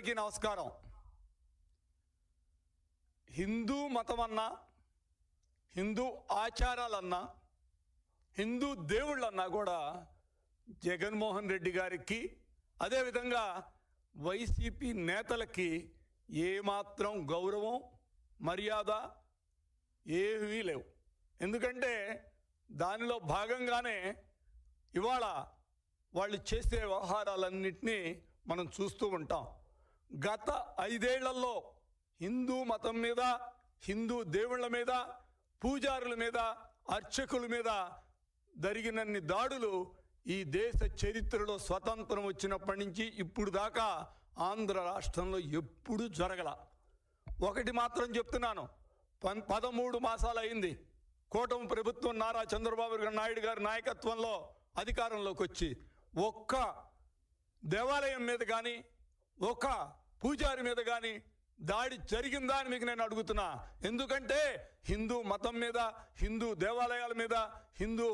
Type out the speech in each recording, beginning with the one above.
అందరికీ నమస్కారం. హిందూ మతమన్నా, హిందూ ఆచారాలన్నా, హిందూ దేవుళ్ళన్నా కూడా జగన్మోహన్ రెడ్డి గారికి, అదేవిధంగా వైసీపీ నేతలకి ఏమాత్రం గౌరవం, మర్యాద ఏమీ లేవు. ఎందుకంటే దానిలో భాగంగానే ఇవాళ వాళ్ళు చేసే వ్యవహారాలన్నింటినీ మనం చూస్తూ ఉంటాం. గత 5 ఏళ్లలో హిందూ మతం మీద, హిందూ దేవుళ్ళ మీద, పూజారుల మీద, అర్చకుల మీద జరిగినన్ని దాడులు ఈ దేశ చరిత్రలో స్వతంత్రం వచ్చినప్పటి నుంచి ఇప్పుడు దాకా ఆంధ్ర రాష్ట్రంలో ఎప్పుడూ జరగల. ఒకటి మాత్రం చెప్తున్నాను, 13 మాసాలు అయింది కూటమి ప్రభుత్వం నారా చంద్రబాబు నాయుడు గారి నాయకత్వంలో అధికారంలోకి వచ్చి ఒక్క దేవాలయం మీద కానీ, ఒక పూజారి మీద కానీ దాడి జరిగిందా అని మీకు నేను అడుగుతున్నా. ఎందుకంటే హిందూ మతం మీద, హిందూ దేవాలయాల మీద, హిందూ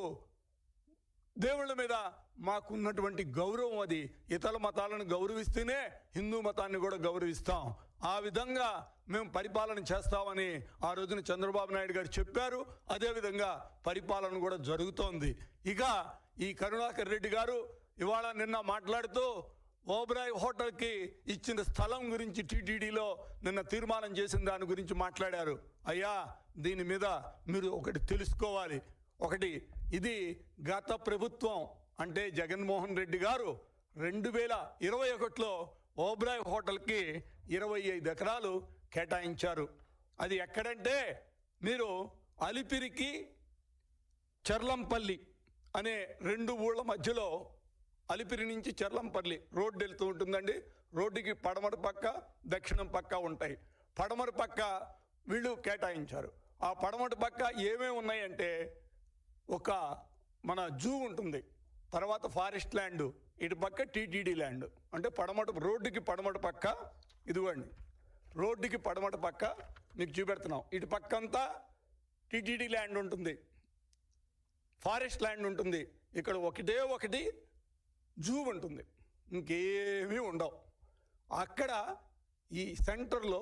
దేవుళ్ళ మీద మాకున్నటువంటి గౌరవం అది. ఇతర మతాలను గౌరవిస్తేనే హిందూ మతాన్ని కూడా గౌరవిస్తాం. ఆ విధంగా మేము పరిపాలన చేస్తామని ఆ రోజున చంద్రబాబు నాయుడు గారు చెప్పారు. అదేవిధంగా పరిపాలన కూడా జరుగుతోంది. ఇక ఈ కరుణాకర్ రెడ్డి గారు ఇవాళ నిన్న మాట్లాడుతూ ఓబ్రాయ్ హోటల్కి ఇచ్చిన స్థలం గురించి టీటీడీలో నిన్న తీర్మానం చేసిన దాని గురించి మాట్లాడారు. అయ్యా, దీని మీద మీరు ఒకటి తెలుసుకోవాలి. ఒకటి, ఇది గత ప్రభుత్వం అంటే జగన్మోహన్ రెడ్డి గారు 2021లో ఓబ్రాయ్ హోటల్కి 25 ఎకరాలు కేటాయించారు. అది ఎక్కడంటే మీరు అలిపిరికి చర్లంపల్లి అనే 2 ఊళ్ళ మధ్యలో, అలిపిరి నుంచి చర్లంపల్లి రోడ్డు వెళ్తూ ఉంటుందండి. రోడ్డుకి పడమర పక్క, దక్షిణం పక్క ఉంటాయి. పడమర పక్క వీళ్ళు కేటాయించారు. ఆ పడమర పక్క ఏమేమి ఉన్నాయంటే ఒక మన జూ ఉంటుంది, తర్వాత ఫారెస్ట్ ల్యాండ్, ఇటు పక్క టీటీడీ ల్యాండ్. అంటే రోడ్డుకి పడమట పక్క ఇదిగోండి, రోడ్డుకి పడమట పక్క మీకు చూపెడుతున్నాం. ఇటు పక్క అంతా టీటీడీ ల్యాండ్ ఉంటుంది, ఫారెస్ట్ ల్యాండ్ ఉంటుంది. ఇక్కడ ఒకటి జూ ఉంటుంది, ఇంకేమీ ఉండవు. అక్కడ ఈ సెంటర్లో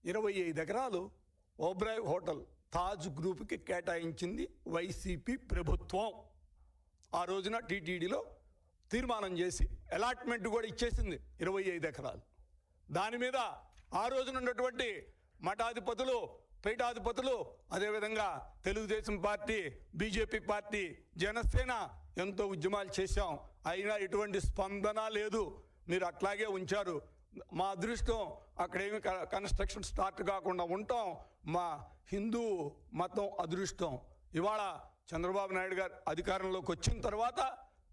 25 ఎకరాలు ఓబ్రాయ్ హోటల్ తాజ్ గ్రూప్కి కేటాయించింది వైసీపీ ప్రభుత్వం. ఆ రోజున టీటీడీలో తీర్మానం చేసి అలాట్మెంట్ కూడా ఇచ్చేసింది 25 ఎకరాలు. దాని మీద ఆ రోజున ఉన్నటువంటి మఠాధిపతులు, పీఠాధిపతులు, అదేవిధంగా Telugu Desam party, BJP party, Janasena ఎంతో ఉద్యమాలు చేశాం. అయినా ఎటువంటి స్పందన లేదు. మీరు అట్లాగే ఉంచారు. మా అదృష్టం అక్కడేమి కన్స్ట్రక్షన్ స్టార్ట్ కాకుండా ఉంటాం. మా హిందూ మతం అదృష్టం. ఇవాళ చంద్రబాబు నాయుడు గారు అధికారంలోకి వచ్చిన తర్వాత,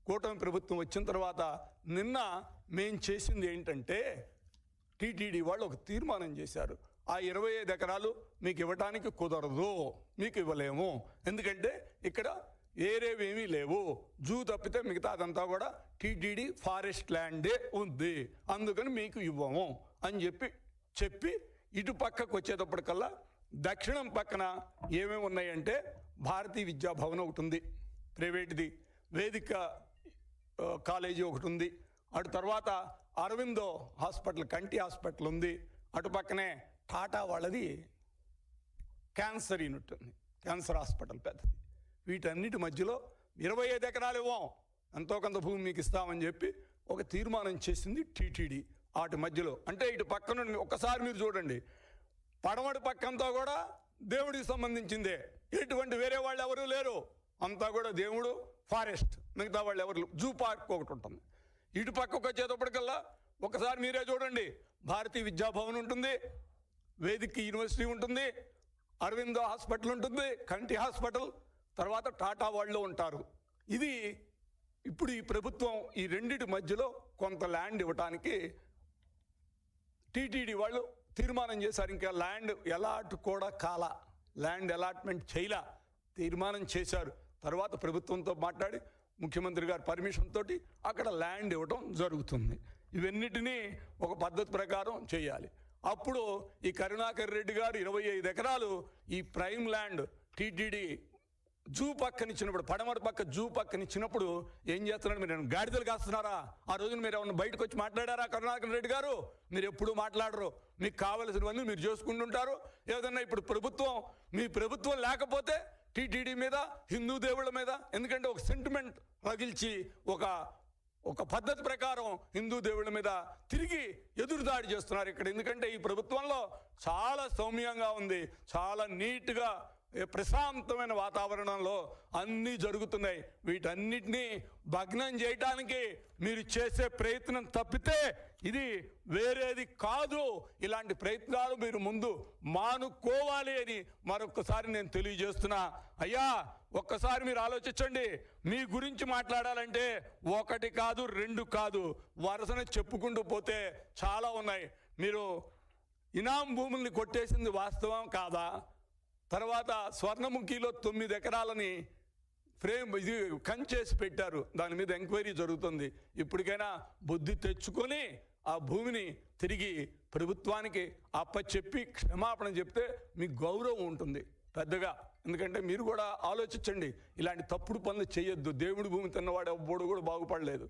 కూటమి ప్రభుత్వం వచ్చిన తర్వాత నిన్న మేం చేసింది ఏంటంటే టీటీడీ వాళ్ళు ఒక తీర్మానం చేశారు. ఆ 25 ఎకరాలు మీకు ఇవ్వటానికి కుదరదు, మీకు ఇవ్వలేము. ఎందుకంటే ఇక్కడ ఏరేవేమీ లేవు, జూ తప్పితే మిగతా అదంతా కూడా టీటీడీ ఫారెస్ట్ ల్యాండే ఉంది, అందుకని మీకు ఇవ్వము అని చెప్పి ఇటు పక్కకు వచ్చేటప్పటికల్లా దక్షిణం పక్కన ఏమేమి ఉన్నాయంటే భారతీయ విద్యాభవన్ ఒకటి ఉంది, ప్రైవేట్ది, వేదిక కాలేజీ ఒకటి ఉంది. అటు తర్వాత అరవిందో హాస్పిటల్, కంటి హాస్పిటల్ ఉంది. అటు పక్కనే టాటా వాళ్ళది క్యాన్సర్ యూనిట్ ఉంది, క్యాన్సర్ హాస్పిటల్ పెద్దది. వీటన్నిటి మధ్యలో 25 ఎకరాలు ఇవ్వం, ఎంతో కొంత భూమి మీకు ఇస్తామని చెప్పి ఒక తీర్మానం చేసింది టీటీడీ. వాటి మధ్యలో అంటే ఇటు పక్కన ఒక్కసారి మీరు చూడండి, పడమటి పక్కంతా కూడా దేవుడికి సంబంధించిందే, ఎటువంటి వేరే వాళ్ళు ఎవరు లేరు. అంతా కూడా దేవుడు, ఫారెస్ట్, మిగతా వాళ్ళు ఎవరు. జూ పార్క్ ఒకటి ఉంటుంది. ఇటు పక్కకు వచ్చేటప్పటికల్లా ఒకసారి మీరే చూడండి, భారతీయ విద్యాభవన్ ఉంటుంది, వేదిక యూనివర్సిటీ ఉంటుంది, అరవిందో హాస్పిటల్ ఉంటుంది, కంటి హాస్పిటల్, తర్వాత టాటా వాళ్ళు ఉంటారు. ఇది ఇప్పుడు ఈ ప్రభుత్వం ఈ రెండిటి మధ్యలో కొంత ల్యాండ్ ఇవ్వటానికి టీటీడీ వాళ్ళు తీర్మానం చేశారు. ఇంకా ల్యాండ్ అలాట్ కూడా కాల, ల్యాండ్ అలాట్మెంట్ చేయలా, తీర్మానం చేశారు. తర్వాత ప్రభుత్వంతో మాట్లాడి ముఖ్యమంత్రి గారి పర్మిషన్ తోటి అక్కడ ల్యాండ్ ఇవ్వటం జరుగుతుంది. ఇవన్నిటినీ ఒక పద్ధతి ప్రకారం చేయాలి. అప్పుడు ఈ కరుణాకర్ రెడ్డి గారు 25 ఎకరాలు ఈ ప్రైమ్ ల్యాండ్ టీటీడీ జూ పక్కనిచ్చినప్పుడు, పడమర పక్క జూ పక్కనిచ్చినప్పుడు ఏం చేస్తున్నాడు? మీరు గాడిదలు కాస్తున్నారా? ఆ రోజున మీరు ఏమన్నా బయటకు వచ్చి మాట్లాడారా? కరుణాకర్ రెడ్డి గారు, మీరు ఎప్పుడూ మాట్లాడరు. మీకు కావలసినవన్నీ మీరు చేసుకుంటుంటారు. ఏదన్నా ఇప్పుడు మీ ప్రభుత్వం లేకపోతే టీటీడీ మీద, హిందూ దేవుళ్ళ మీద, ఎందుకంటే ఒక సెంటిమెంట్ రగిల్చి ఒక పద్ధతి ప్రకారం హిందూ దేవుళ్ళ మీద తిరిగి ఎదురుదాడి చేస్తున్నారు ఇక్కడ. ఎందుకంటే ఈ ప్రభుత్వంలో చాలా సౌమ్యంగా ఉంది, చాలా నీట్గా ప్రశాంతమైన వాతావరణంలో అన్నీ జరుగుతున్నాయి. వీటన్నిటినీ భగ్నం చేయడానికి మీరు చేసే ప్రయత్నం తప్పితే ఇది వేరేది కాదు. ఇలాంటి ప్రయత్నాలు మీరు ముందు మానుకోవాలి అని మరొకసారి నేను తెలియజేస్తున్నా. అయ్యా, ఒక్కసారి మీరు ఆలోచించండి. మీ గురించి మాట్లాడాలంటే ఒకటి కాదు, రెండు కాదు, వరుసన చెప్పుకుంటూ పోతే చాలా ఉన్నాయి. మీరు ఇనాం భూముల్ని కొట్టేసింది వాస్తవం కాదా? తర్వాత స్వర్ణముఖిలో 9 ఎకరాలని కంచేసి పెట్టారు. దాని మీద ఎంక్వైరీ జరుగుతుంది. ఇప్పటికైనా బుద్ధి తెచ్చుకొని ఆ భూమిని తిరిగి ప్రభుత్వానికి అప్పచెప్పి క్షమాపణ చెప్తే మీకు గౌరవం ఉంటుంది పెద్దగా. ఎందుకంటే మీరు కూడా ఆలోచించండి, ఇలాంటి తప్పుడు పనులు చేయొద్దు. దేవుడి భూమి తిన్నవాడు ఎవ్వడు కూడా బాగుపడలేదు.